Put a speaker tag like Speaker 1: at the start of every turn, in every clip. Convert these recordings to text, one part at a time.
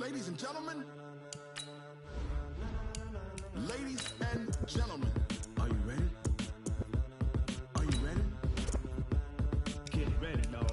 Speaker 1: Ladies and gentlemen, are you ready? Are you ready? Get ready, dog.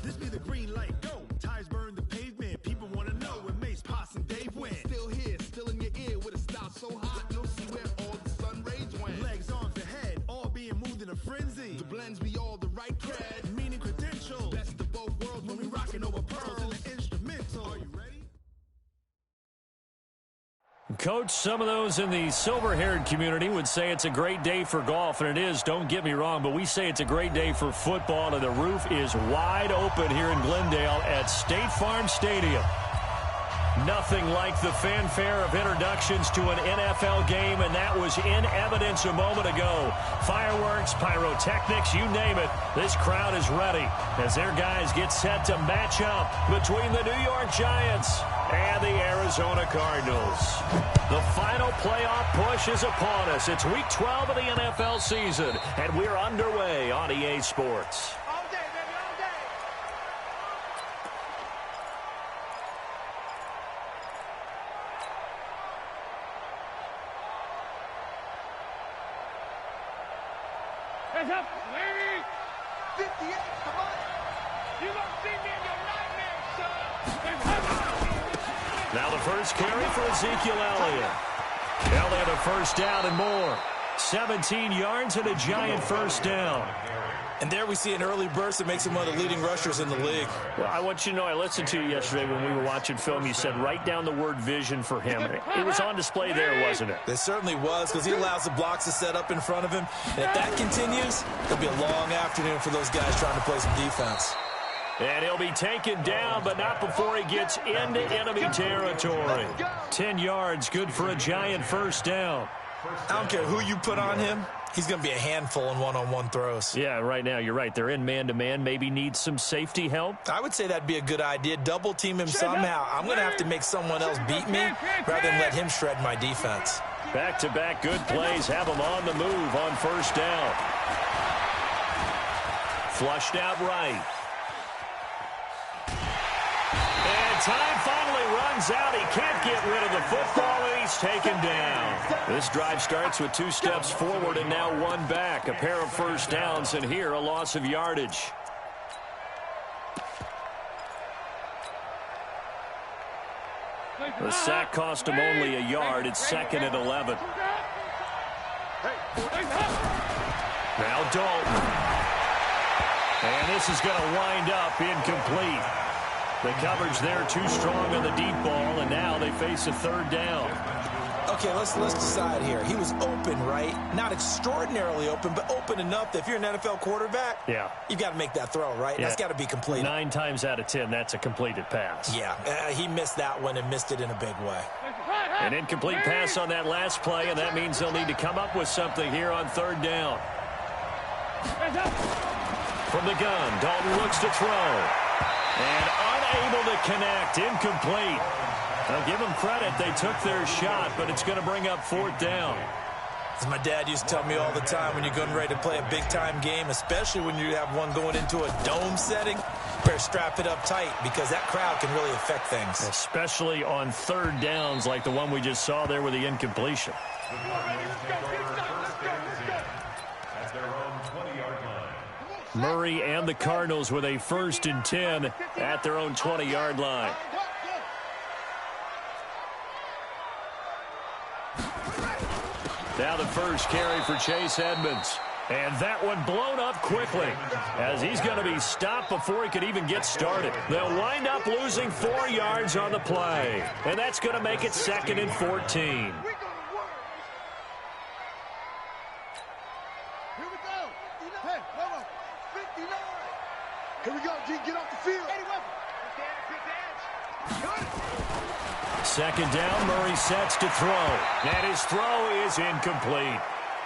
Speaker 1: This be the green light, go. Tires burn the pavement. People want to know where Mace, Poss, and Dave went. Still here, still in your ear with a style so hot, you'll see where all the sun rays went. Legs, arms, and head, all being moved in a frenzy. The blends be all the right cred, meaning credentials. Best of both worlds when we rockin' over pearls in the instrumental. Are you ready?
Speaker 2: Coach, some of those in the silver-haired community would say it's a great day for golf, and it is, don't get me wrong, but we say it's a great day for football, and the roof is wide open here in Glendale at State Farm Stadium. Nothing like the fanfare of introductions to an NFL game, and that was in evidence a moment ago. Fireworks, pyrotechnics, you name it. This crowd is ready as their guys get set to match up between the New York Giants and the Arizona Cardinals. The final playoff push is upon us. It's Week 12 of the NFL season, and we're underway on EA Sports.
Speaker 3: All day, baby, all day. Hands up, lady. 58, come on. You won't see me in your nightmares, son.
Speaker 2: Now the first carry for Ezekiel Elliott. Elliott a first down and more. 17 yards and a giant first down.
Speaker 4: And there we see an early burst that makes him one of the leading rushers in the league.
Speaker 2: Well, I want you to know, I listened to you yesterday when we were watching film. You said write down the word vision for him. It was on display there, wasn't it?
Speaker 4: It certainly was, because he allows the blocks to set up in front of him. And if that continues, it'll be a long afternoon for those guys trying to play some defense.
Speaker 2: And he'll be taken down, but not before he gets into enemy territory. 10 yards, good for a giant first down.
Speaker 4: I don't care who you put on him. He's going to be a handful in one-on-one throws.
Speaker 2: Yeah, right now, you're right. They're in man-to-man. Maybe needs some safety help.
Speaker 4: I would say that'd be a good idea. Double team him somehow. I'm going to have to make someone else beat me rather than let him shred my defense.
Speaker 2: Back-to-back good plays have him on the move on first down. Flushed out right. And time finally runs out. He can't get rid of the football, and he's taken down. This drive starts with 2 steps forward and now 1 back. A pair of first downs, and here a loss of yardage. The sack cost him only a yard. It's 2nd and 11. Now Dalton. And this is going to wind up incomplete. The coverage there too strong on the deep ball, and now they face a 3rd down.
Speaker 4: Okay, let's decide here. He was open, right? Not extraordinarily open, but open enough that if you're an NFL quarterback,
Speaker 2: yeah,
Speaker 4: you've got to make that throw, right?
Speaker 2: Yeah.
Speaker 4: That's got to be completed.
Speaker 2: 9 times out of 10, that's a completed pass.
Speaker 4: Yeah, he missed that one and missed it in a big way.
Speaker 2: An incomplete pass on that last play, and that means they'll need to come up with something here on 3rd down. From the gun, Dalton looks to throw. And unable to connect, incomplete. I'll give them credit. They took their shot, but it's going to bring up 4th down.
Speaker 4: As my dad used to tell me all the time, when you're getting ready to play a big-time game, especially when you have one going into a dome setting, you better strap it up tight because that crowd can really affect things.
Speaker 2: Especially on 3rd downs like the one we just saw there with the incompletion. Murray and the Cardinals with a 1st and 10 at their own 20-yard line. Now the first carry for Chase Edmonds. And that one blown up quickly as he's going to be stopped before he could even get started. They'll wind up losing 4 yards on the play. And that's going to make it 2nd and 14.
Speaker 3: Here we go, G. Get off the field.
Speaker 2: 2nd down, Murray sets to throw. And his throw is incomplete.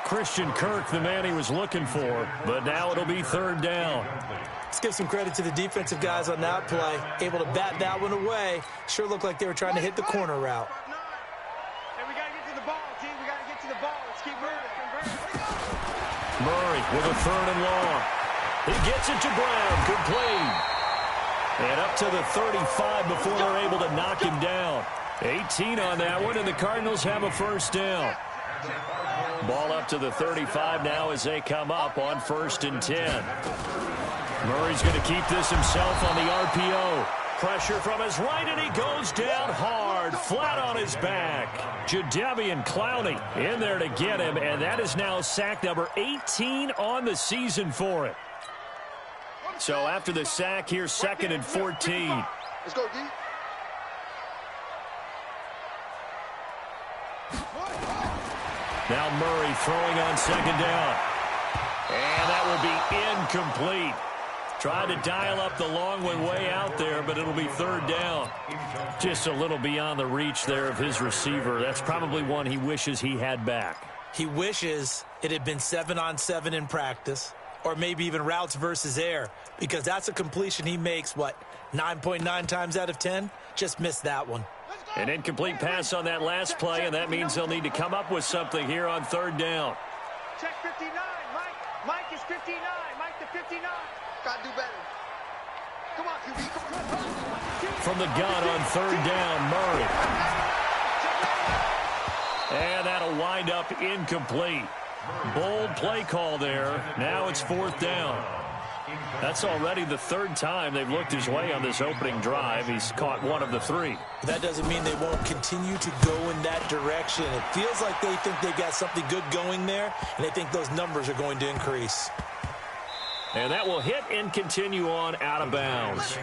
Speaker 2: Christian Kirk, the man he was looking for, but now it'll be third down.
Speaker 4: Let's give some credit to the defensive guys on that play. Able to bat that one away. Sure looked like they were trying to hit the corner route.
Speaker 3: Hey, we got to get to the ball, G. We got to get to the ball. Let's keep moving.
Speaker 2: Murray with a third and long. He gets it to Brown. Complete. And up to the 35 before they're able to knock him down. 18 on that one, and the Cardinals have a first down. Ball up to the 35 now as they come up on 1st and 10. Murray's going to keep this himself on the RPO. Pressure from his right, and he goes down hard, flat on his back. Jadeveon Clowney in there to get him, and that is now sack number 18 on the season for him. So after the sack, here's 2nd and 14.
Speaker 3: Let's go, D.
Speaker 2: Now Murray throwing on 2nd down. And that will be incomplete. Tried to dial up the long one way out there, but it'll be 3rd down. Just a little beyond the reach there of his receiver. That's probably one he wishes he had back.
Speaker 4: He wishes it had been 7-on-7 in practice, or maybe even routes versus air, because that's a completion he makes, 9.9 times out of 10? Just missed that one.
Speaker 2: An incomplete pass on that last play, and that means they'll need to come up with something here on 3rd down.
Speaker 3: Check 59. Mike is 59. Mike the 59. Got to do better. Come on, QB. Come on.
Speaker 2: From the gun on 3rd down, Murray. And that'll wind up incomplete. Bold play call there. Now it's 4th down. That's already the 3rd time they've looked his way on this opening drive. He's caught one of the 3.
Speaker 4: That doesn't mean they won't continue to go in that direction. It feels like they think they've got something good going there, and they think those numbers are going to increase.
Speaker 2: And that will hit and continue on out of bounds.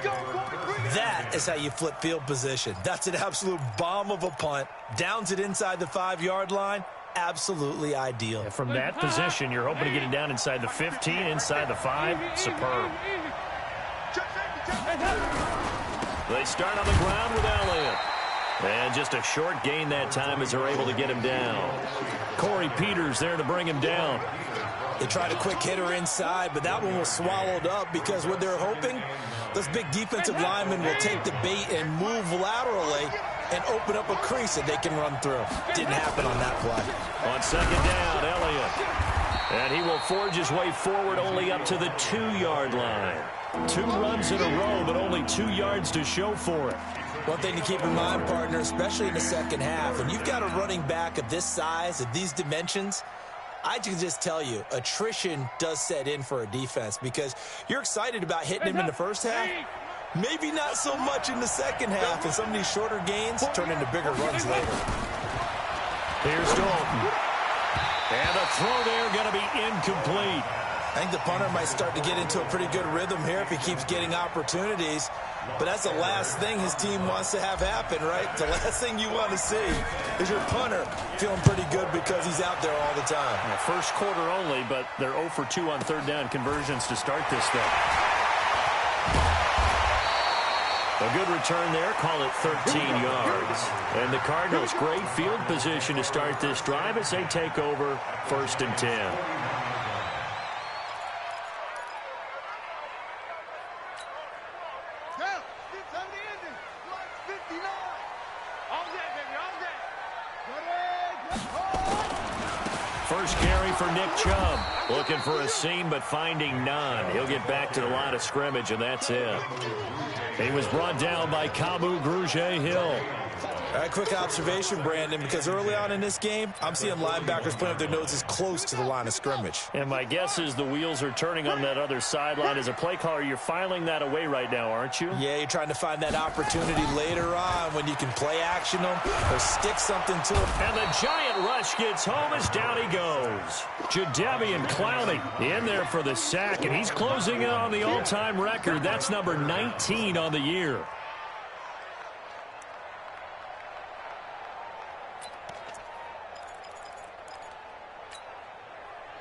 Speaker 4: That is how you flip field position. That's an absolute bomb of a punt. Downs it inside the 5-yard line. Absolutely ideal.
Speaker 2: And from that position, you're hoping to get it down inside the 15, inside the 5. Superb. They start on the ground with Elliott. And just a short gain that time as they're able to get him down. Corey Peters there to bring him down.
Speaker 4: They tried a quick hitter inside, but that one was swallowed up because what they're hoping, those big defensive linemen will take the bait and move laterally and open up a crease that they can run through. Didn't happen on that play.
Speaker 2: On 2nd down, Elliott. And he will forge his way forward only up to the 2-yard line. 2 runs in a row, but only 2 yards to show for it.
Speaker 4: One thing to keep in mind, partner, especially in the second half, when you've got a running back of this size, of these dimensions, I can just tell you, attrition does set in for a defense because you're excited about hitting him in the first half. Maybe not so much in the second half, and some of these shorter gains turn into bigger runs later.
Speaker 2: Here's Dalton. And the throw there going to be incomplete.
Speaker 4: I think the punter might start to get into a pretty good rhythm here if he keeps getting opportunities. But that's the last thing his team wants to have happen, right? The last thing you want to see is your punter feeling pretty good because he's out there all the time.
Speaker 2: Yeah, first quarter only, but they're 0 for 2 on 3rd down conversions to start this thing. A good return there, call it 13 yards. And the Cardinals, great field position to start this drive as they take over 1st and 10. First carry for Nick Chubb. Looking for a seam, but finding none. He'll get back to the line of scrimmage, and that's it. He was brought down by Kamu Grugier-Hill.
Speaker 4: All right, quick observation, Brandon, because early on in this game, I'm seeing linebackers putting up their noses close to the line of scrimmage.
Speaker 2: And my guess is the wheels are turning on that other sideline. As a play caller, you're filing that away right now, aren't you?
Speaker 4: Yeah, you're trying to find that opportunity later on when you can play action them or stick something to them.
Speaker 2: And the giant rush gets home as down he goes. Jadeveon Clowney in there for the sack, and he's closing in on the all-time record. That's number 19 on the year.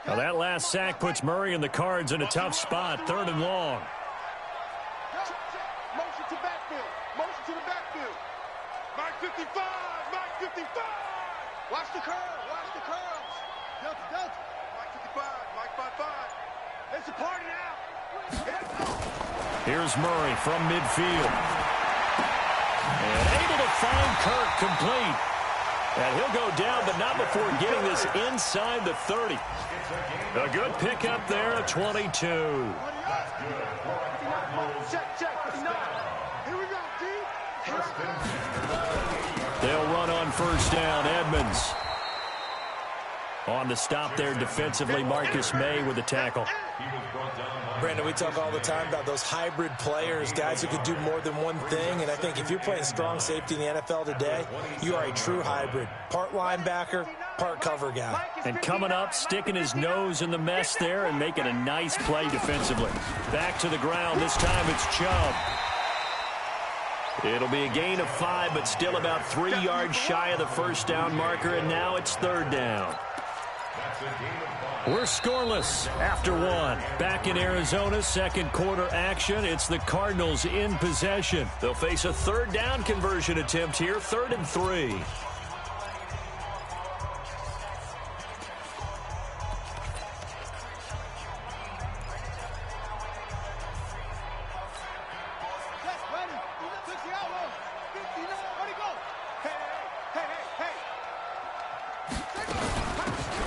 Speaker 2: Now that last sack puts Murray and the Cards in a tough spot, 3rd and long.
Speaker 3: Motion to backfield. Motion to the backfield. Mike 55. Mike 55. Watch the curl. Watch the curls. Delta, Delta. It's a party now.
Speaker 2: Here's Murray from midfield. And able to find Kirk complete. And he'll go down, but not before getting this inside the 30. A good pickup there at 22. They'll run on first down. Edmonds on the stop there defensively. Marcus May with the tackle.
Speaker 4: Brandon, we talk all the time about those hybrid players, guys who could do more than one thing, and I think if you're playing strong safety in the NFL today, you are a true hybrid. Part linebacker, part cover guy.
Speaker 2: And coming up, sticking his nose in the mess there and making a nice play defensively. Back to the ground. This time it's Chubb. It'll be a gain of 5, but still about 3 yards shy of the first down marker, and now it's third down. We're scoreless after 1. Back in Arizona, second quarter action. It's the Cardinals in possession. They'll face a third down conversion attempt here, 3rd and 3.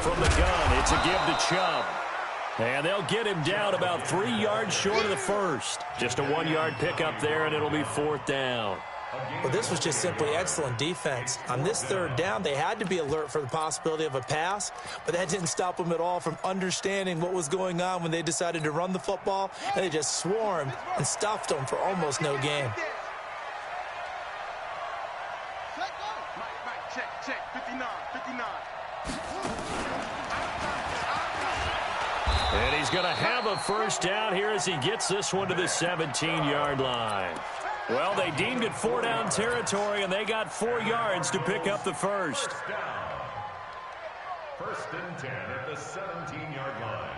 Speaker 2: From the gun, it's a give to Chubb. And they'll get him down about 3 yards short of the first. Just a 1-yard pickup there, and it'll be 4th down.
Speaker 4: Well, this was just simply excellent defense. On this third down, they had to be alert for the possibility of a pass, but that didn't stop them at all from understanding what was going on when they decided to run the football, and they just swarmed and stuffed them for almost no gain.
Speaker 3: Check, 59.
Speaker 2: And he's going to have a first down here as he gets this one to the 17-yard line. Well, they deemed it 4-down territory, and they got 4 yards to pick up the first.
Speaker 5: First and 10 at the 17-yard line.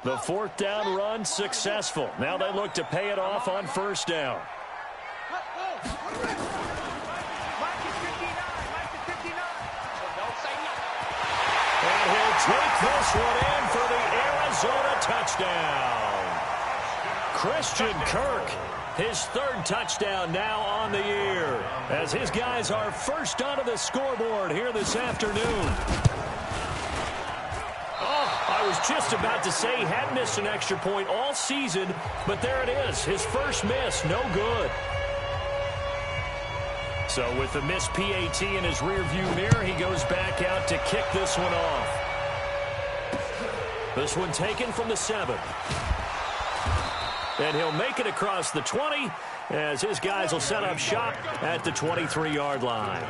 Speaker 2: The 4th down run successful. Now they look to pay it off on first down. And he'll take this one in for the Arizona touchdown. Christian Kirk, his 3rd touchdown now on the year, as his guys are first onto the scoreboard here this afternoon. I was just about to say he had missed an extra point all season, but there it is. His first miss, no good. So with the missed PAT in his rearview mirror, he goes back out to kick this one off. This one taken from the 7. And he'll make it across the 20 as his guys will set up shop at the 23-yard line.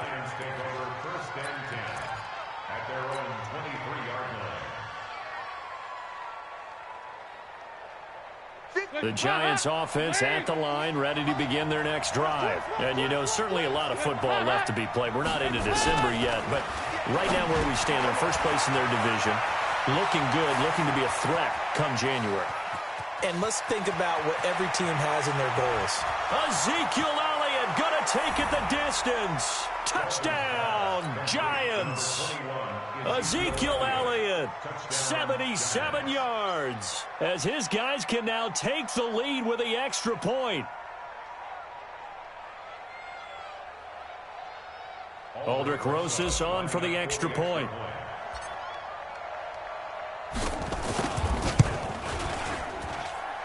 Speaker 2: The Giants offense at the line, ready to begin their next drive. And, you know, certainly a lot of football left to be played. We're not into December yet, but right now where we stand, they're first place in their division, looking good, looking to be a threat come January.
Speaker 4: And let's think about what every team has in their goals.
Speaker 2: Ezekiel Elliott going to take it the distance. Touchdown, Giants. Ezekiel Elliott, 77 yards, as his guys can now take the lead with the extra point. Aldrich Rosas on for the extra point.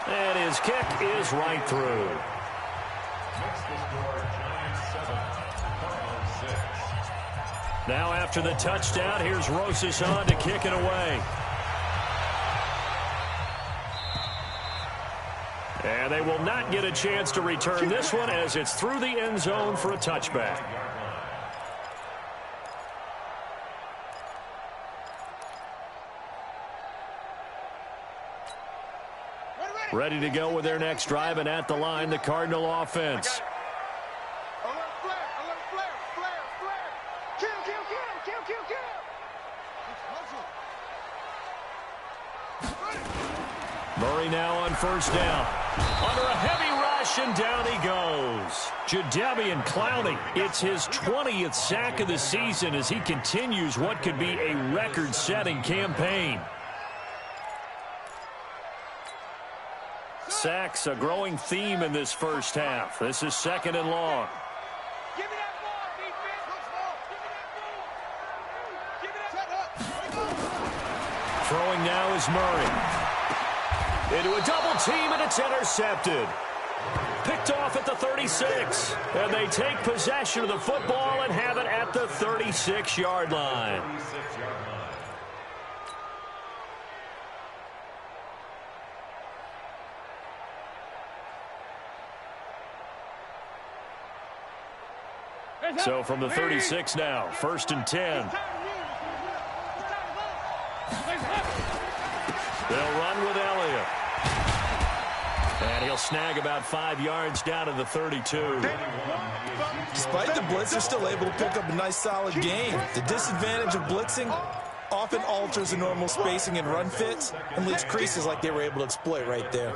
Speaker 2: And his kick is right through. Now after the touchdown, here's Rosas on to kick it away. And they will not get a chance to return this one as it's through the end zone for a touchback. Ready to go with their next drive, and at the line, the Cardinal offense. Murray now on first down. Under a heavy possession. Down he goes. Jadeveon Clowney, it's his 20th sack of the season as he continues what could be a record-setting campaign. Sacks, a growing theme in this first half. This is 2nd and long.
Speaker 3: Give me that ball, defense. Give me that ball.
Speaker 2: Throwing now is Murray. Into a double team, and it's intercepted. Picked off at the 36. And they take possession of the football and have it at the 36-yard line. So from the 36 now, 1st and 10. They'll run with Elliott. And he'll snag about 5 yards down to the 32.
Speaker 4: Despite the blitz, they're still able to pick up a nice solid gain. The disadvantage of blitzing often alters the normal spacing and run fits and leaves creases like they were able to exploit right there.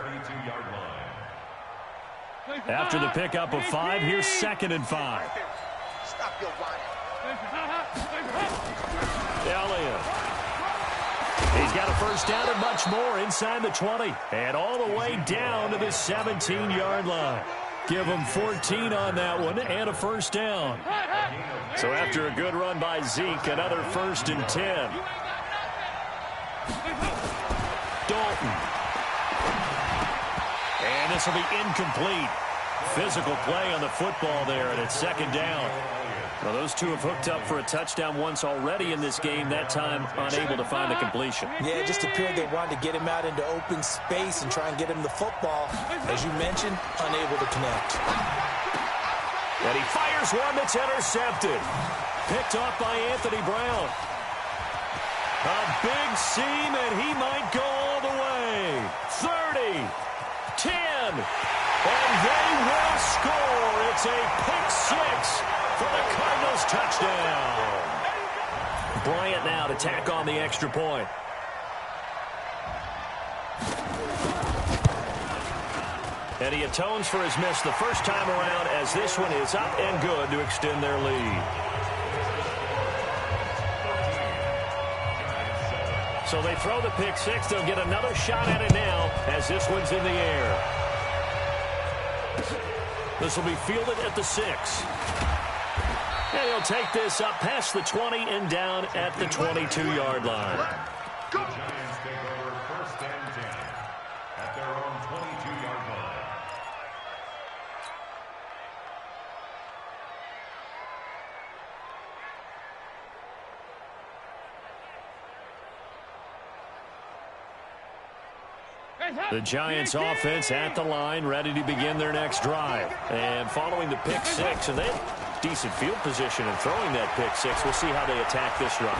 Speaker 2: After the pickup of 5, here's 2nd and 5.
Speaker 3: Stop your whining.
Speaker 2: Elliott. He's got a first down and much more inside the 20. And all the way down to the 17-yard line. Give him 14 on that one and a first down. So after a good run by Zeke, another 1st and 10. Dalton. And this will be incomplete. Physical play on the football there, and it's 2nd down. Well, those two have hooked up for a touchdown once already in this game, that time unable to find the completion.
Speaker 4: Yeah, it just appeared they wanted to get him out into open space and try and get him the football. As you mentioned, unable to connect.
Speaker 2: And he fires one that's intercepted. Picked off by Anthony Brown. A big seam, and he might go all the way. 30, 10, and they will score. It's a pick 6 for the Cardinals touchdown. Bryant now to tack on the extra point. And he atones for his miss the first time around as this one is up and good to extend their lead. So they throw the pick 6. They'll get another shot at it now as this one's in the air. This will be fielded at the 6. And he'll take this up past the 20 and down at the 22-yard line.
Speaker 5: The Giants take over 1st and 10 at their own 22-yard line.
Speaker 2: The Giants offense at the line, ready to begin their next drive. And following the pick 6, and they have decent field position in throwing that pick 6. We'll see how they attack this run.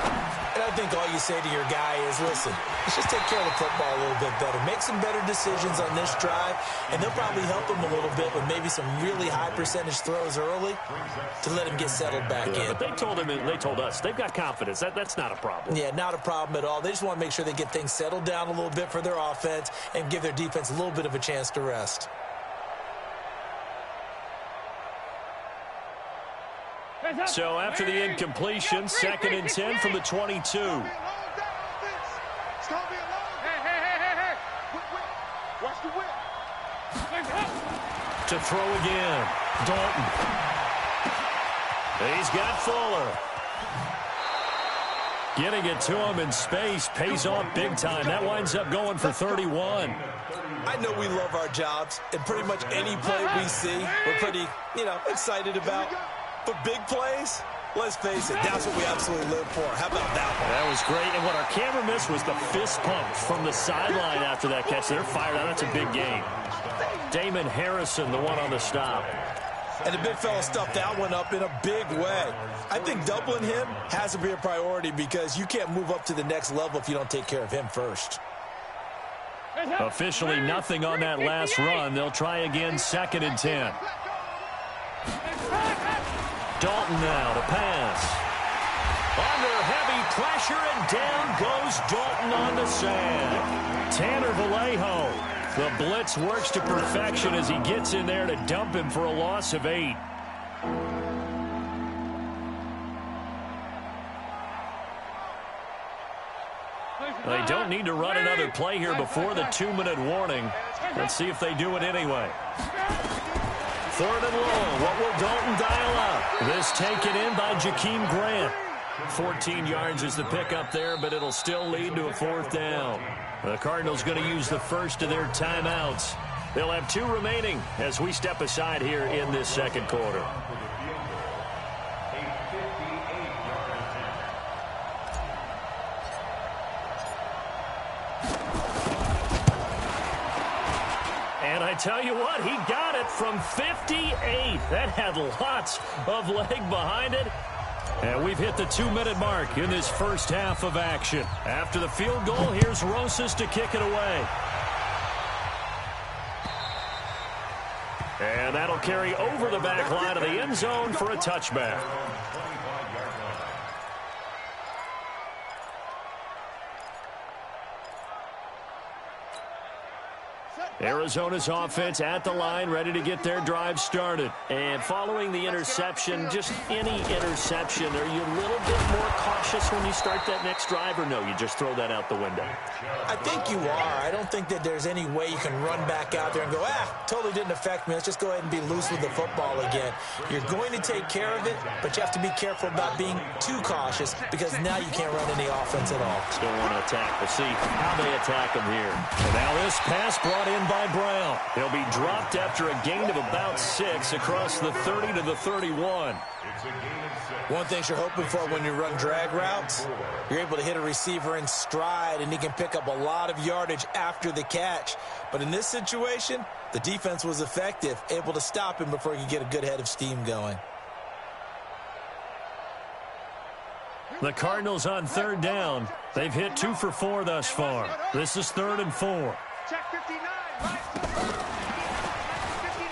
Speaker 4: And I think all you say to your guy is, listen, let's just take care of the football a little bit better. Make some better decisions on this drive, and they'll probably help him a little bit with maybe some really high percentage throws early to let him get settled back in.
Speaker 2: But they told him, and they told us, they've got confidence. That's not a problem.
Speaker 4: Yeah, not a problem at all. They just want to make sure they get things settled down a little bit for their offense and give their defense a little bit of a chance to rest.
Speaker 2: So after the incompletion, 2nd and 10 from the 22.
Speaker 3: Hey. Watch the whip.
Speaker 2: To throw again, Dalton. He's got Fuller. Getting it to him in space pays off big time. That winds up going for 31.
Speaker 4: I know we love our jobs, and pretty much any play we see, we're pretty, excited about. But big plays, let's face it, that's what we absolutely live for. How about that one?
Speaker 2: That was great, and what our camera missed was the fist pump from the sideline after that catch. They're fired out. That's a big game. Damon Harrison, the one on the stop.
Speaker 4: And the big fella stuffed that one up in a big way. I think doubling him has to be a priority because you can't move up to the next level if you don't take care of him first.
Speaker 2: Officially nothing on that last run. They'll try again, 2nd and 10. Dalton now to pass. Under heavy pressure, and down goes Dalton on the sand. Tanner Vallejo The blitz works to perfection as he gets in there to dump him for a loss of 8. They don't need to run another play here before the 2-minute warning. Let's see if they do it anyway. 3rd and long. What will Dalton dial up? This taken in by Jakeem Grant. 14 yards is the pickup there, but it'll still lead to a 4th down. The Cardinals going to use the first of their timeouts. They'll have 2 remaining as we step aside here in this second quarter. And I tell you what, he got it from 58. That had lots of leg behind it. And we've hit the 2-minute mark in this first half of action. After the field goal, here's Rosas to kick it away. And that'll carry over the back line of the end zone for a touchback. Arizona's offense at the line, ready to get their drive started. And following the interception, just any interception, are you a little bit more cautious when you start that next drive, or no, you just throw that out the window?
Speaker 4: I think you are. I don't think that there's any way you can run back out there and go, totally didn't affect me. Let's just go ahead and be loose with the football again. You're going to take care of it, but you have to be careful about being too cautious because now you can't run any offense at all.
Speaker 2: Still want to attack. We'll see how they attack them here. And now this pass brought in by Brown. He'll be dropped after a gain of about 6 across the 30 to the 31.
Speaker 4: One thing you're hoping for when you run drag routes, you're able to hit a receiver in stride, and he can pick up a lot of yardage after the catch. But in this situation, the defense was effective, able to stop him before he could get a good head of steam going.
Speaker 2: The Cardinals on 3rd down. They've hit 2 for 4 thus far. This is 3rd and 4.
Speaker 3: Check 59, right? 59.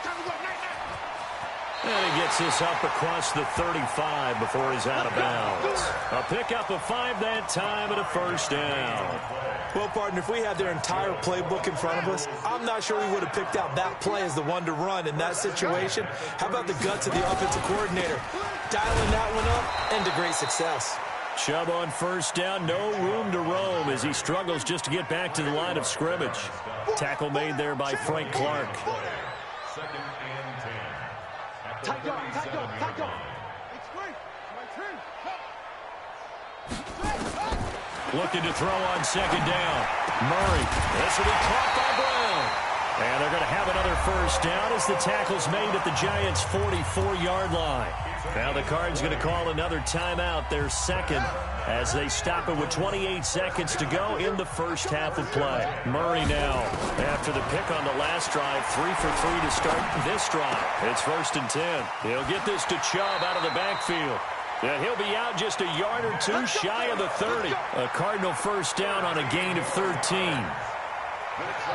Speaker 3: Time to go, 99.
Speaker 2: And he gets this up across the 35 before he's out of bounds. A pickup of 5 that time and a 1st down.
Speaker 4: Well, partner, if we had their entire playbook in front of us, I'm not sure we would have picked out that play as the one to run in that situation. How about the guts of the offensive coordinator? Dialing that one up and to great success.
Speaker 2: Chubb on 1st down, no room to roam as he struggles just to get back to the line of scrimmage. Tackle made there by Frank Clark.
Speaker 5: 2nd and 10.
Speaker 3: Tight dog. It's great.
Speaker 2: Looking to throw on 2nd down. Murray. This will be caught by Brown. And they're going to have another 1st down as the tackle's made at the Giants' 44-yard line. Now the Cards going to call another timeout, their 2nd, as they stop it with 28 seconds to go in the first half of play. Murray now, after the pick on the last drive, 3 for 3 to start this drive. It's 1st and 10. He'll get this to Chubb out of the backfield. And he'll be out just a yard or 2 shy of the 30. A Cardinal 1st down on a gain of 13.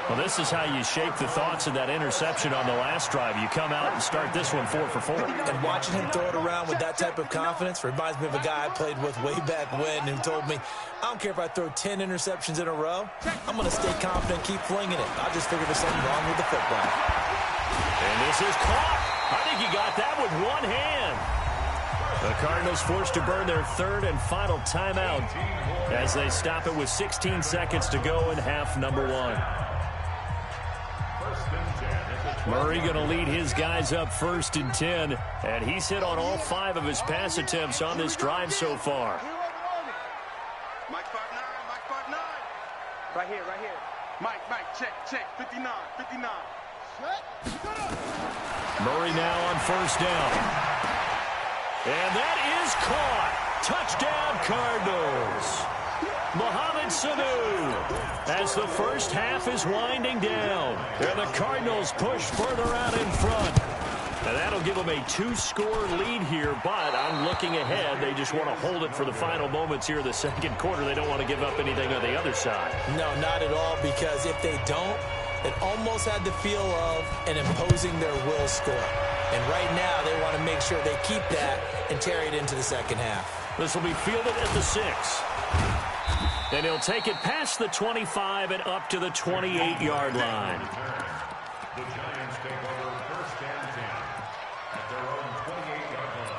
Speaker 2: Well, this is how you shape the thoughts of that interception on the last drive. You come out and start this one 4 for 4.
Speaker 4: And watching him throw it around with that type of confidence reminds me of a guy I played with way back when who told me, I don't care if I throw 10 interceptions in a row. I'm going to stay confident, keep flinging it. I just figured there's something wrong with the football.
Speaker 2: And this is caught. I think he got that with one hand. The Cardinals forced to burn their 3rd and final timeout as they stop it with 16 seconds to go in half number 1. Murray going to lead his guys up 1st and 10, and he's hit on all 5 of his pass attempts on this drive so far.
Speaker 3: Mike 5'9", Right here. Mike, check, 59.
Speaker 2: Murray now on 1st down. And that is caught. Touchdown, Cardinals. Mohamed Sanu as the first half is winding down. And the Cardinals push further out in front. And that'll give them a 2-score lead here, but I'm looking ahead. They just want to hold it for the final moments here of the second quarter. They don't want to give up anything on the other side.
Speaker 4: No, not at all, because if they don't, it almost had the feel of an imposing their will score. And right now, they want to make sure they keep that and carry it into the second half.
Speaker 2: This will be fielded at the 6. And he'll take it past the 25 and up to the 28-yard line.
Speaker 5: The Giants take over first and 10 at their own 28-yard line.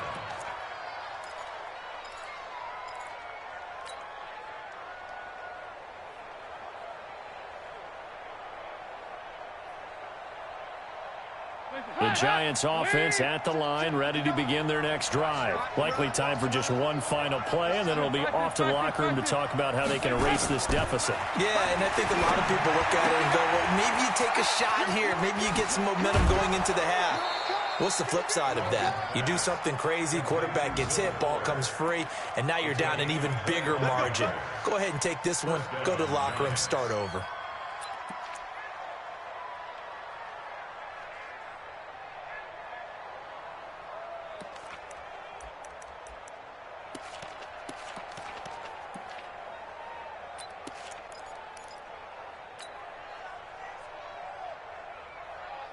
Speaker 2: The Giants offense at the line, ready to begin their next drive. Likely time for just one final play, and then it'll be off to the locker room to talk about how they can erase this deficit.
Speaker 4: Yeah, and I think a lot of people look at it and go, well, maybe you take a shot here. Maybe you get some momentum going into the half. What's the flip side of that? You do something crazy, quarterback gets hit, ball comes free, and now you're down an even bigger margin. Go ahead and take this one, go to the locker room, start over.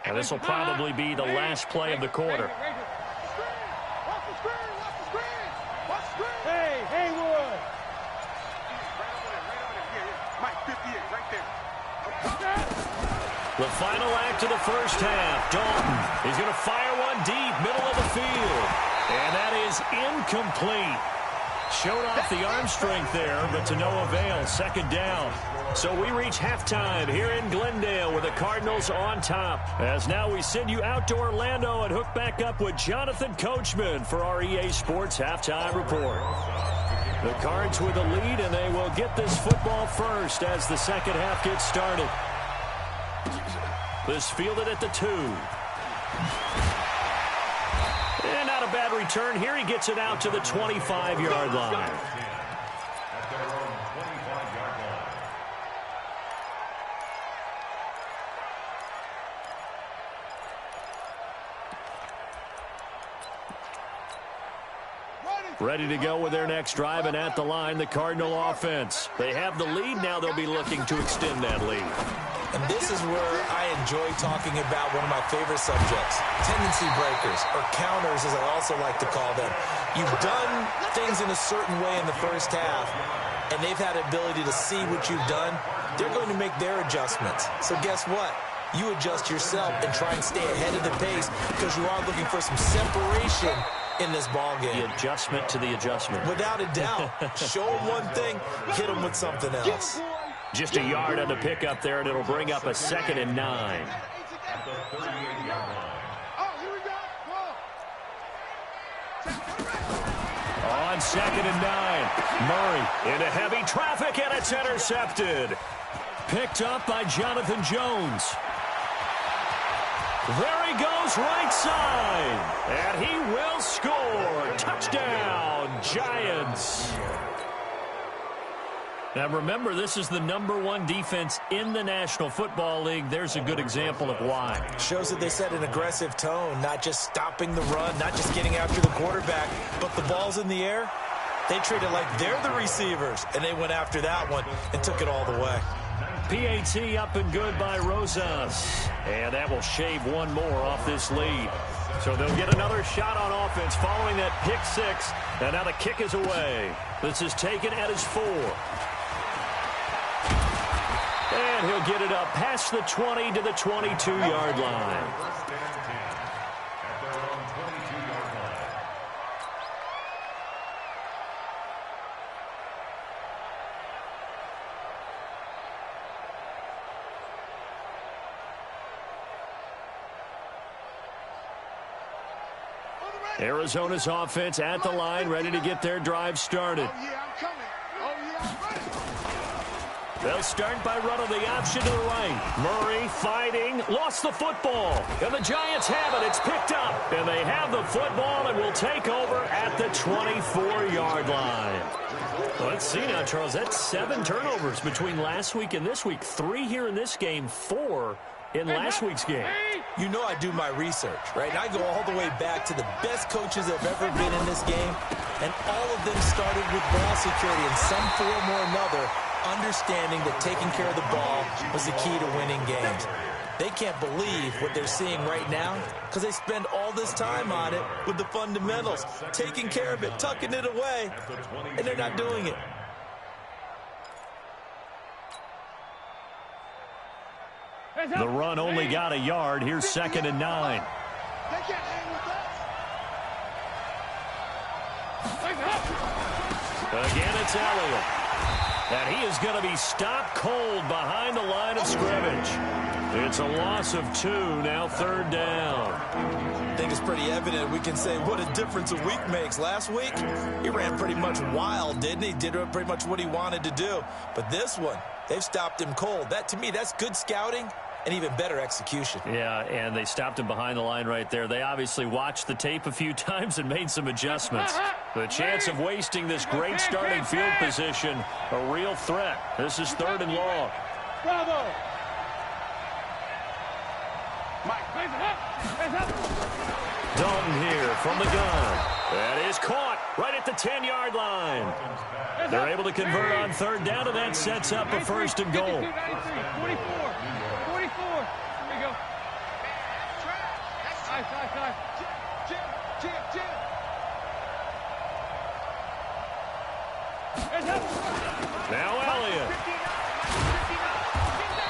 Speaker 2: And this will probably be the last play of the quarter.
Speaker 3: Hey, Haywood. Mike 58, right there.
Speaker 2: The final act of the first half. Dalton is going to fire one deep, middle of the field. And that is incomplete. Showed off the arm strength there, but to no avail. Second down. So we reach halftime here in Glendale with the Cardinals on top. As now we send you out to Orlando and hook back up with Jonathan Coachman for our EA Sports Halftime Report. The Cards with the lead, and they will get this football first as the second half gets started. This fielded at the 2. And not a bad return here. He gets it out to the 25-yard line.
Speaker 5: At their own 25-yard line.
Speaker 2: Ready to go with their next drive, and at the line, the Cardinal offense. They have the lead. Now they'll be looking to extend that lead.
Speaker 4: And this is where I enjoy talking about one of my favorite subjects, tendency breakers, or counters as I also like to call them. You've done things in a certain way in the first half, and they've had the ability to see what you've done. They're going to make their adjustments. So guess what? You adjust yourself and try and stay ahead of the pace because you are looking for some separation in this ball game.
Speaker 2: The adjustment to the adjustment.
Speaker 4: Without a doubt. Show them one thing, hit them with something else.
Speaker 2: Just a yard on the pickup there, and it'll bring up a 2nd and 9.
Speaker 5: At the 38-yard line.
Speaker 3: Oh, here we go.
Speaker 2: On 2nd and 9, Murray into heavy traffic, and it's intercepted. Picked up by Jonathan Jones. There he goes, right side. And he will score. Touchdown, Giants. Now remember, this is the #1 defense in the National Football League. There's a good example of why.
Speaker 4: Shows that they set an aggressive tone, not just stopping the run, not just getting after the quarterback, but the ball's in the air. They treat it like they're the receivers, and they went after that one and took it all the way.
Speaker 2: PAT up and good by Rosas. And that will shave one more off this lead. So they'll get another shot on offense following that pick 6. And now the kick is away. This is taken at his 4. And he'll get it up past the 20 to the 22-yard line.
Speaker 5: First and 10 at their own 22-yard line.
Speaker 2: Arizona's offense at the line, ready to get their drive started.
Speaker 3: Oh, yeah, I'm coming. Oh, yeah, I'm ready.
Speaker 2: They'll start by running the option to the right. Murray fighting, lost the football. And the Giants have it. It's picked up. And they have the football and will take over at the 24-yard line. Well, let's see now, Charles. That's 7 turnovers between last week and this week. 3 here in this game, 4 in last week's game.
Speaker 4: You know I do my research, right? And I go all the way back to the best coaches that have ever been in this game, and all of them started with ball security in some form or another, understanding that taking care of the ball was the key to winning games. They can't believe what they're seeing right now because they spend all this time on it with the fundamentals, taking care of it, tucking it away, and they're not doing it.
Speaker 2: The run only got a yard. Here's 2nd and 9. Again, it's Elliott. And he is going to be stopped cold behind the line of scrimmage. It's a loss of 2, now 3rd down.
Speaker 4: I think it's pretty evident. We can say what a difference a week makes. Last week, he ran pretty much wild, didn't he? Did pretty much what he wanted to do. But this one, they've stopped him cold. That, to me, that's good scouting and even better execution.
Speaker 2: Yeah, and they stopped him behind the line right there. They obviously watched the tape a few times and made some adjustments. The chance of wasting this great starting field position, a real threat. This is 3rd and long.
Speaker 3: Bravo!
Speaker 2: Dalton here from the gun. That is caught right at the 10-yard line. They're able to convert on 3rd down, and that sets up a 1st and goal.
Speaker 3: 44. 44. There you go. Nice.
Speaker 2: Now Elliott.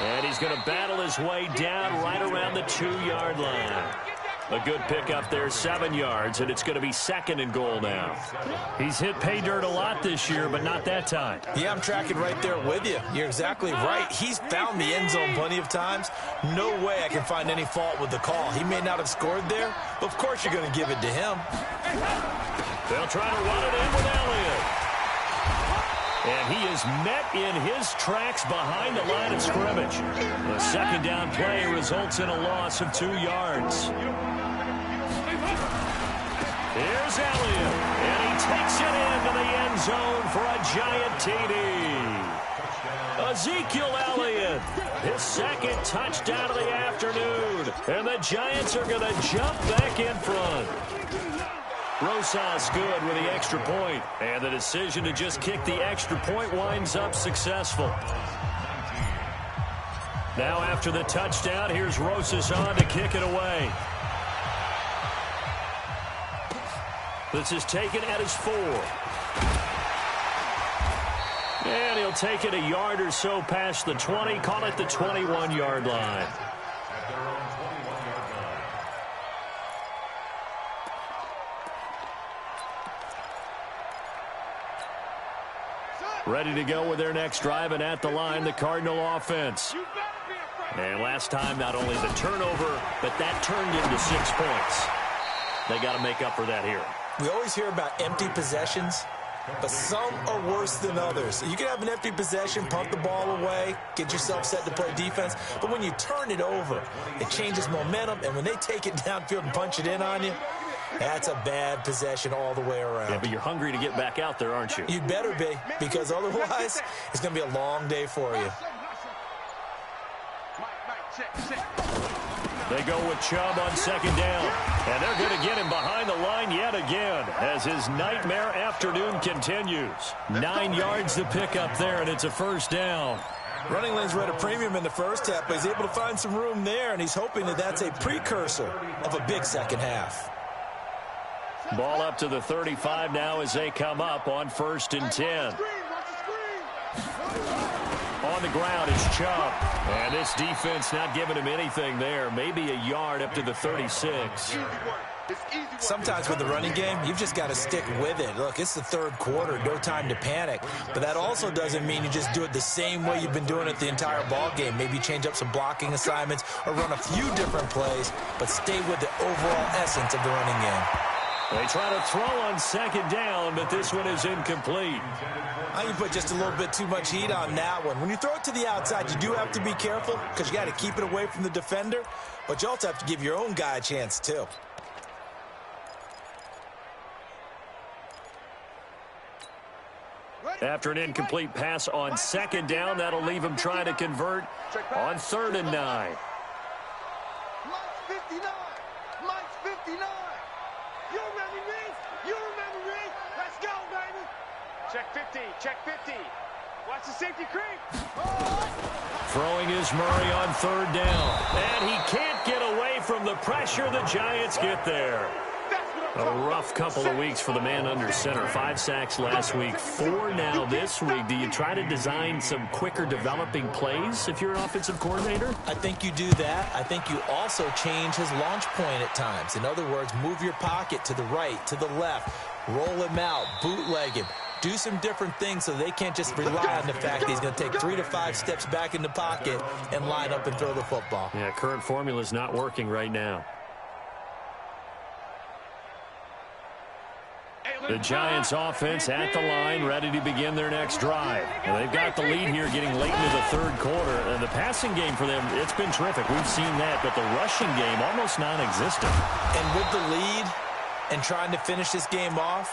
Speaker 2: And he's going to battle his way down right around the 2-yard line. A good pickup there, 7 yards, and it's going to be 2nd and goal now. He's hit pay dirt a lot this year, but not that time.
Speaker 4: Yeah, I'm tracking right there with you. You're exactly right. He's found the end zone plenty of times. No way I can find any fault with the call. He may not have scored there, but of course you're going to give it to him.
Speaker 2: They'll try to run it in with Elliott. And he is met in his tracks behind the line of scrimmage. The 2nd down play results in a loss of 2 yards. Here's Elliott, and he takes it into the end zone for a giant TD. Ezekiel Elliott, his 2nd touchdown of the afternoon, and the Giants are going to jump back in front. Rosas good with the extra point, and the decision to just kick the extra point winds up successful. Now after the touchdown, here's Rosas on to kick it away. This is taken at his 4. And he'll take it a yard or so past the 20, call it the 21-yard line. Ready to go with their next drive, and at the line, the Cardinal offense. And last time, not only the turnover, but that turned into 6 points. They got to make up for that here.
Speaker 4: We always hear about empty possessions, but some are worse than others. You can have an empty possession, punt the ball away, get yourself set to play defense, but when you turn it over, it changes momentum, and when they take it downfield and punch it in on you, that's a bad possession all the way around.
Speaker 2: Yeah, but you're hungry to get back out there, aren't you?
Speaker 4: You better be, because otherwise, it's going to be a long day for you.
Speaker 2: They go with Chubb on 2nd down, and they're going to get him behind the line yet again as his nightmare afternoon continues. 9 yards to pick up there, and it's a 1st down.
Speaker 4: Running lanes were at a premium in the first half, but he's able to find some room there, and he's hoping that that's a precursor of a big second half.
Speaker 2: Ball up to the 35 now as they come up on 1st and 10. On the ground is Chubb. And this defense not giving him anything there. Maybe a yard up to the 36.
Speaker 4: Sometimes with the running game, you've just got to stick with it. Look, it's the 3rd quarter, no time to panic. But that also doesn't mean you just do it the same way you've been doing it the entire ball game. Maybe change up some blocking assignments or run a few different plays, but stay with the overall essence of the running game.
Speaker 2: They try to throw on 2nd down, but this one is incomplete.
Speaker 4: I think you put just a little bit too much heat on that one. When you throw it to the outside, you do have to be careful because you got to keep it away from the defender, but you also have to give your own guy a chance too.
Speaker 2: After an incomplete pass on 2nd down, that'll leave him trying to convert on 3rd and 9.
Speaker 3: Mike's 59. Mike's 59. You remember me? You remember me? Let's go, baby. Check 50. Check 50. Watch the safety creep.
Speaker 2: Throwing is Murray on 3rd down. And he can't get away from the pressure. The Giants get there.
Speaker 3: That's what
Speaker 2: A rough couple of weeks for the man under center. 5 sacks last week, 4 now this week. Do you try to design some quicker developing plays if you're an offensive coordinator?
Speaker 4: I think you do that. I think you also change his launch point at times. In other words, move your pocket to the right, to the left, roll him out, bootleg him. Do some different things so they can't just rely on the fact that he's going to take 3 to 5 steps back in the pocket and line up and throw the football.
Speaker 2: Yeah, current formula is not working right now. The Giants offense at the line, ready to begin their next drive. And they've got the lead here getting late into the third quarter. And the passing game for them, it's been terrific. We've seen that, but the rushing game almost non-existent.
Speaker 4: And with the lead and trying to finish this game off,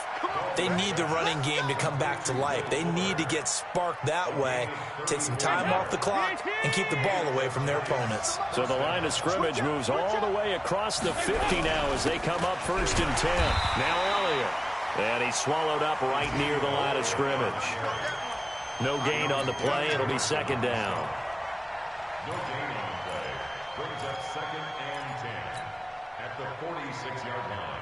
Speaker 4: they need the running game to come back to life. They need to get sparked that way, take some time off the clock, and keep the ball away from their opponents.
Speaker 2: So the line of scrimmage moves all the way across the 50 now as they come up 1st and 10. Now Elliott. And he's swallowed up right near the line of scrimmage. No gain on the play. It'll be 2nd down.
Speaker 5: No gain on the play. Brings up 2nd and 10 at the 46-yard line.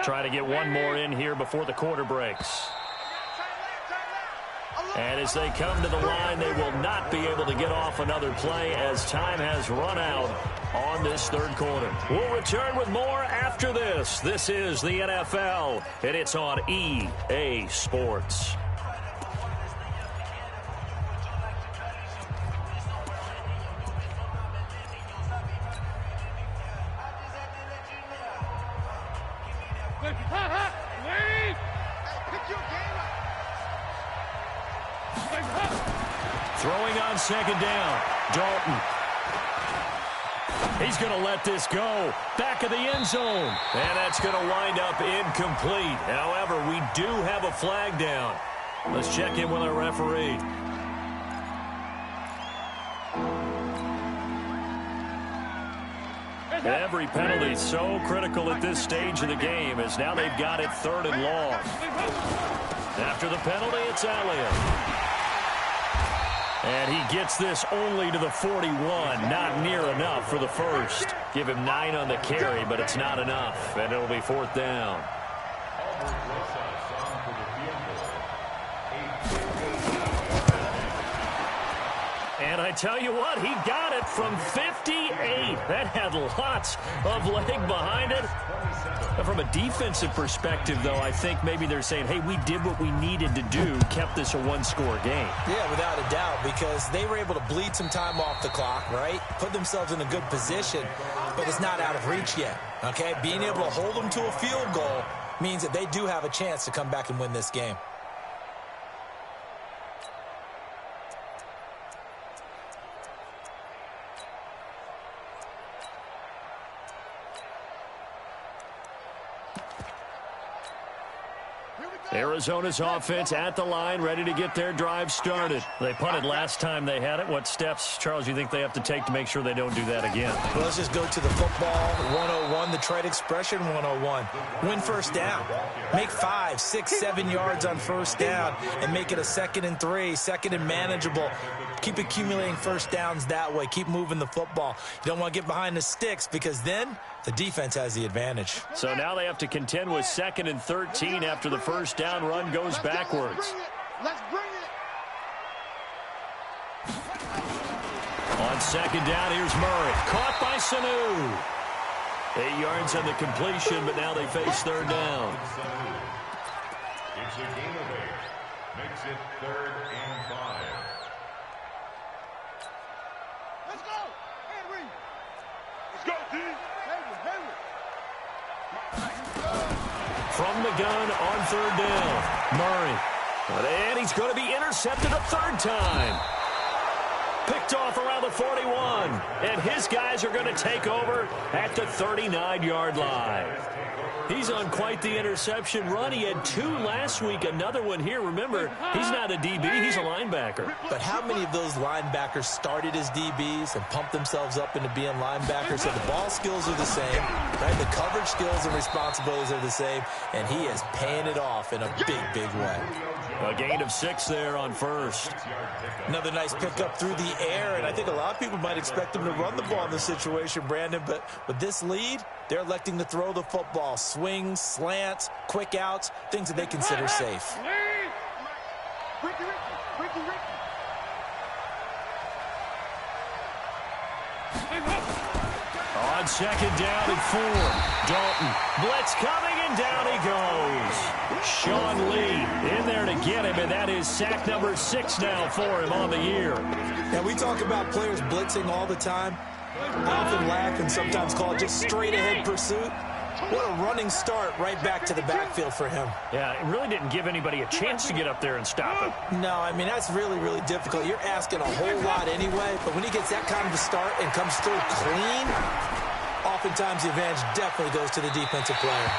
Speaker 2: Try to get one more in here before the quarter breaks. And as they come to the line, they will not be able to get off another play as time has run out on this third quarter. We'll return with more after this. This is the NFL, and it's on EA Sports. Throwing on 2nd down, Dalton. He's going to let this go. Back of the end zone. And that's going to wind up incomplete. However, we do have a flag down. Let's check in with our referee. Every penalty is so critical at this stage of the game as now they've got it 3rd and long. After the penalty, it's Elliott. And he gets this only to the 41. Not near enough for the first. Give him 9 on the carry, but it's not enough. And it'll be 4th down. And I tell you what, he got it from 58. That had lots of leg behind it. From a defensive perspective, though, I think maybe they're saying, hey, we did what we needed to do, kept this a 1-score game.
Speaker 4: Yeah, without a doubt, because they were able to bleed some time off the clock, right? Put themselves in a good position, but it's not out of reach yet, okay? Being able to hold them to a field goal means that they do have a chance to come back and win this game.
Speaker 2: Arizona's offense at the line, ready to get their drive started. They punted last time they had it. What steps, Charles, you think they have to take to make sure they don't do that again?
Speaker 4: Well, let's just go to the football 101, the trade expression 101. Win 1st down. Make 5, 6, 7 yards on 1st down and make it a 2nd and 3, 2nd and manageable. Keep accumulating 1st downs that way. Keep moving the football. You don't want to get behind the sticks because then the defense has the advantage.
Speaker 2: So now they have to contend with 2nd and 13 after the 1st down run goes backwards.
Speaker 3: Let's bring it.
Speaker 2: On 2nd down, here's Murray. Caught by Sanu. 8 yards on the completion, but now they face 3rd down.
Speaker 5: It's a gain of 8. Makes it 3rd and 5.
Speaker 3: Let's go. Henry. Let's go, D. Henry.
Speaker 2: From the gun on 3rd down, Murray. And he's going to be intercepted a 3rd time. Picked off around the 41. And his guys are going to take over at the 39-yard line. He's on quite the interception run. He had 2 last week, another one here. Remember, he's not a DB, he's a linebacker.
Speaker 4: But how many of those linebackers started as DBs and pumped themselves up into being linebackers? So the ball skills are the same, right? The coverage skills and responsibilities are the same, and he is paying it off in a big, big way.
Speaker 2: A gain of 6 there on first.
Speaker 4: Another nice pickup through the air, and I think a lot of people might expect them to run the ball in this situation, Brandon, but with this lead, they're electing to throw the football. Swings, slants, quick outs, things that they consider safe.
Speaker 2: On second down and 4. Dalton. Blitz coming, and down he goes. Sean Lee in there to get him, and that is sack number 6 now for him on the year.
Speaker 4: Now, we talk about players blitzing all the time. I often laugh and sometimes call it just straight-ahead pursuit. What a running start right back to the backfield for him.
Speaker 2: Yeah, it really didn't give anybody a chance to get up there and stop him.
Speaker 4: No, I mean, that's really, really difficult. You're asking a whole lot anyway, but when he gets that kind of a start and comes through clean, oftentimes the advantage definitely goes to the defensive player.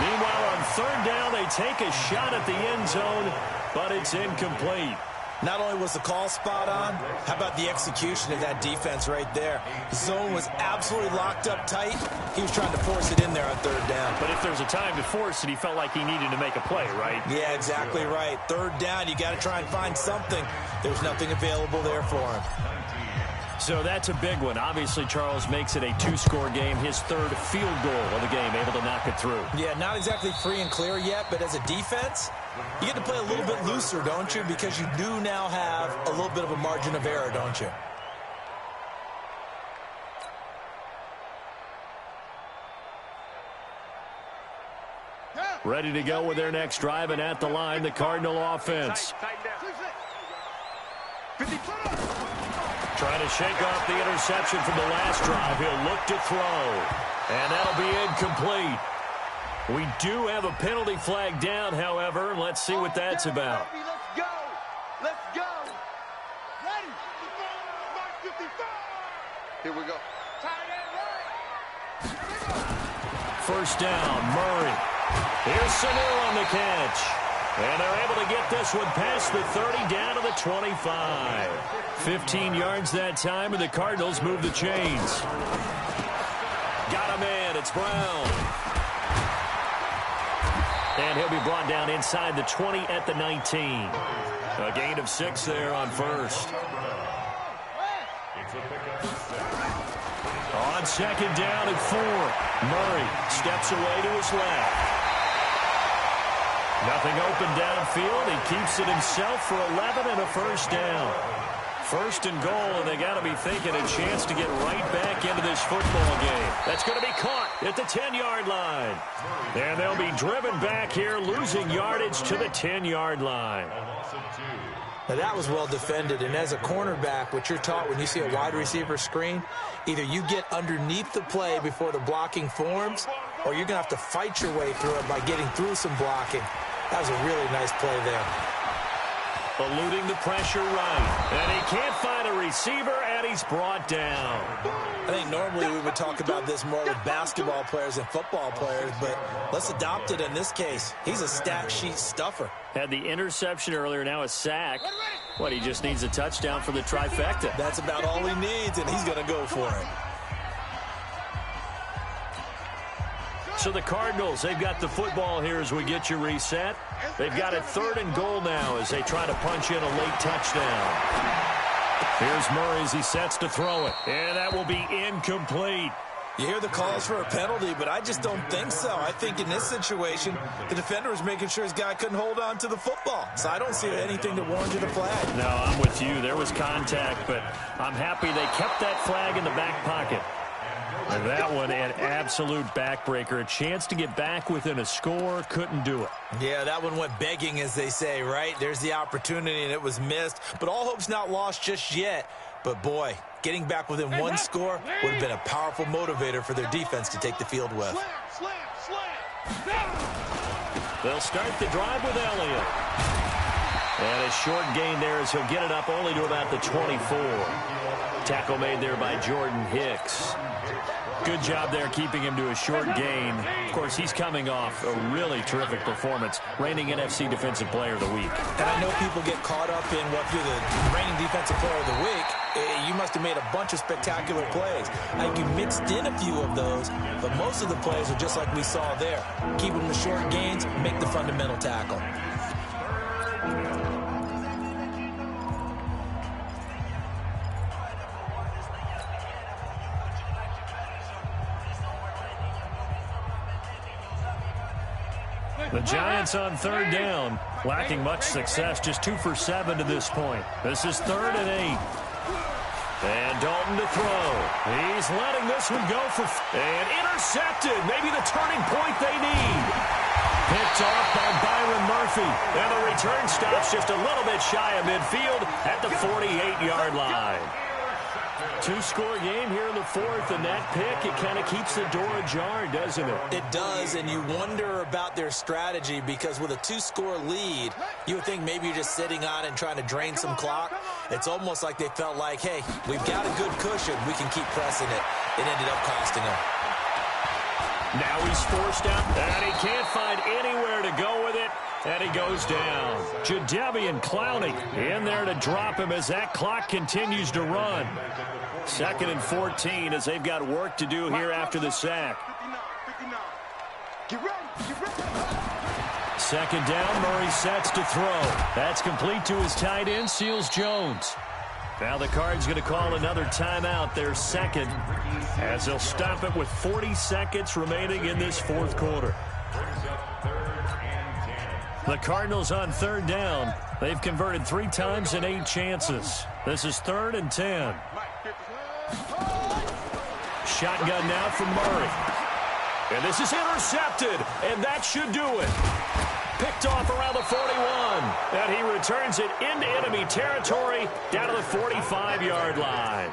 Speaker 2: Meanwhile, on third down, they take a shot at the end zone, but it's incomplete.
Speaker 4: Not only was the call spot on, how about the execution of that defense right there? The zone was absolutely locked up tight. He was trying to force it in there on third down.
Speaker 2: But if there's a time to force it, he felt like he needed to make a play, right?
Speaker 4: Yeah, exactly right. Third down, you got to try and find something. There's nothing available there for him.
Speaker 2: So that's a big one. Obviously, Charles makes it a 2-score game. His third field goal of the game, able to knock it through.
Speaker 4: Yeah, not exactly free and clear yet, but as a defense, you get to play a little bit looser, don't you? Because you do now have a little bit of a margin of error, don't you?
Speaker 2: Ready to go with their next drive, and at the line, the Cardinal offense. Trying to shake off the interception from the last drive. He'll look to throw, and that'll be incomplete. We do have a penalty flag down, however. Let's see what that's about.
Speaker 3: Let's go. Let's go. Ready. Here we go.
Speaker 2: First down, Murray. Here's Sanu on the catch. And they're able to get this one past the 30, down to the 25. 15 yards that time, and the Cardinals move the chains. Got a man. It's Brown. And he'll be brought down inside the 20 at the 19. A gain of 6 there on first. On second down and 4. Murray steps away to his left. Nothing open downfield. He keeps it himself for 11 and a first down. First and goal, and they got to be thinking a chance to get right back into this football game. That's going to be caught at the 10-yard line. And they'll be driven back here, losing yardage to the 10-yard line.
Speaker 4: Now, that was well defended, and as a cornerback, what you're taught when you see a wide receiver screen, either you get underneath the play before the blocking forms, or you're going to have to fight your way through it by getting through some blocking. That was a really nice play there.
Speaker 2: Eluding the pressure right. And he can't find a receiver, and he's brought down.
Speaker 4: I think normally we would talk about this more with basketball players than football players, but let's adopt it in this case. He's a stat sheet stuffer.
Speaker 2: Had the interception earlier, now a sack. What, he just needs a touchdown for the trifecta.
Speaker 4: That's about all he needs, and he's going to go for it.
Speaker 2: So the Cardinals, they've got the football here as we get you reset. They've got it third and goal now as they try to punch in a late touchdown. Here's Murray as he sets to throw it. And that will be incomplete.
Speaker 4: You hear the calls for a penalty, but I just don't think so. I think in this situation, the defender was making sure his guy couldn't hold on to the football. So I don't see anything to warrant you the flag.
Speaker 2: No, I'm with you. There was contact, but I'm happy they kept that flag in the back pocket. And that one, an absolute backbreaker. A chance to get back within a score, couldn't do it.
Speaker 4: Yeah, that one went begging, as they say, right? There's the opportunity, and it was missed. But all hope's not lost just yet. But, boy, getting back within one score would have been a powerful motivator for their defense to take the field with.
Speaker 2: They'll start the drive with Elliott. And a short gain there as he'll get it up only to about the 24. Tackle made there by Jordan Hicks. Good job there keeping him to a short gain. Of course, he's coming off a really terrific performance, reigning NFC Defensive Player of the Week.
Speaker 4: And I know people get caught up in what you're the reigning Defensive Player of the Week. You must have made a bunch of spectacular plays. I think you mixed in a few of those, but most of the plays are just like we saw there. Keep them to short gains, make the fundamental tackle.
Speaker 2: The Giants on third down, lacking much success, just 2 for 7 to this point. This is 3rd and 8. And Dalton to throw. He's letting this one go and intercepted. Maybe the turning point they need. Picked off by Byron Murphy. And the return stops just a little bit shy of midfield at the 48-yard line. 2-score game here in the 4th, and that pick, it kind of keeps the door ajar, doesn't it?
Speaker 4: It does, and you wonder about their strategy because with a 2-score lead, you would think maybe you're just sitting on it and trying to drain some clock. It's almost like they felt like, hey, we've got a good cushion. We can keep pressing it. It ended up costing them.
Speaker 2: Now he's forced out, and he can't find anywhere to go with it, and he goes down. Jadeveon Clowney in there to drop him as that clock continues to run. 2nd and 14 as they've got work to do here after the sack.
Speaker 3: Get ready.
Speaker 2: 2nd down, Murray sets to throw. That's complete to his tight end, Seals Jones. Now the Cards going to call another timeout, their 2nd, as they'll stop it with 40 seconds remaining in this 4th quarter. The Cardinals on 3rd down. They've converted 3 times in 8 chances. This is 3rd and 10. Shotgun now from Murray. And this is intercepted, and that should do it. Picked off around the 41, and he returns it into enemy territory down to the 45-yard line.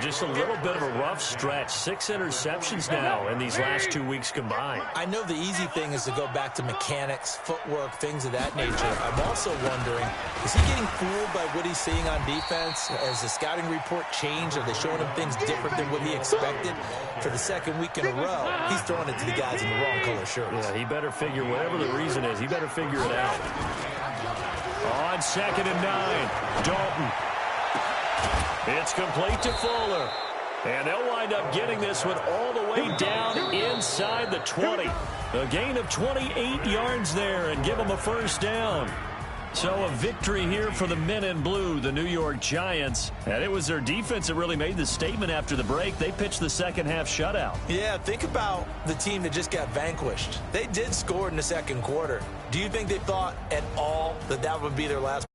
Speaker 2: Just a little bit of a rough stretch. 6 interceptions now in these last 2 weeks combined.
Speaker 4: I know the easy thing is to go back to mechanics, footwork, things of that nature. I'm also wondering, is he getting fooled by what he's seeing on defense? Has the scouting report changed? Are they showing him things different than what he expected? For the 2nd week in a row, he's throwing it to the guys in the wrong color shirts.
Speaker 2: Yeah, he better figure, whatever the reason is, he better figure it out. On 2nd and 9, Dalton. It's complete to Fuller. And they'll wind up getting this one all the way down inside the 20. A gain of 28 yards there and give them a 1st down. So a victory here for the men in blue, the New York Giants. And it was their defense that really made the statement after the break. They pitched the 2nd half shutout.
Speaker 4: Yeah, think about the team that just got vanquished. They did score in the 2nd quarter. Do you think they thought at all that that would be their last